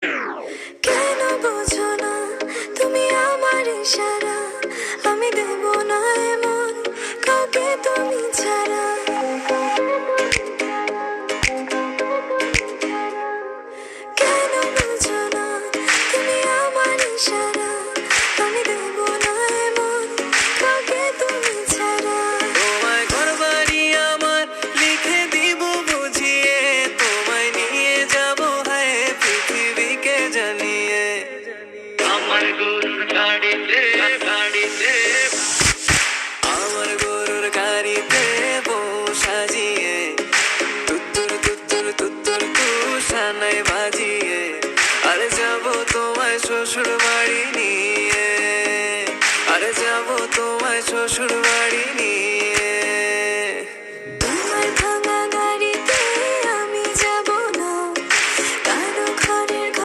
কেন বোঝো না তুমি আমার ইশারা, আমি দেব না এমন কাউকে তুমি ছাড়া। কেন বোঝো না তুমি আমার ইশারা, আমি দেব না এমন কাউকে তুমি ছাড়া। তোমায় ঘরবাড়ি আমার লিখে দিব বুঝিয়ে, তোমায় নিয়ে যাব হায় পৃথিবীকে জানিয়ে। আমার গরুর গাড়িতে গাড়িতে, আমার গরুর গাড়িতে বউ সাজিয়ে, তুত্তুর তুত্তুর তুত্তুর তুষানায় বাজিয়ে, আরে যাব তোমায় শ্বশুর বাড়ি নিয়ে, আরে যাব তোমায় শ্বশুর বাড়ি নিয়ে।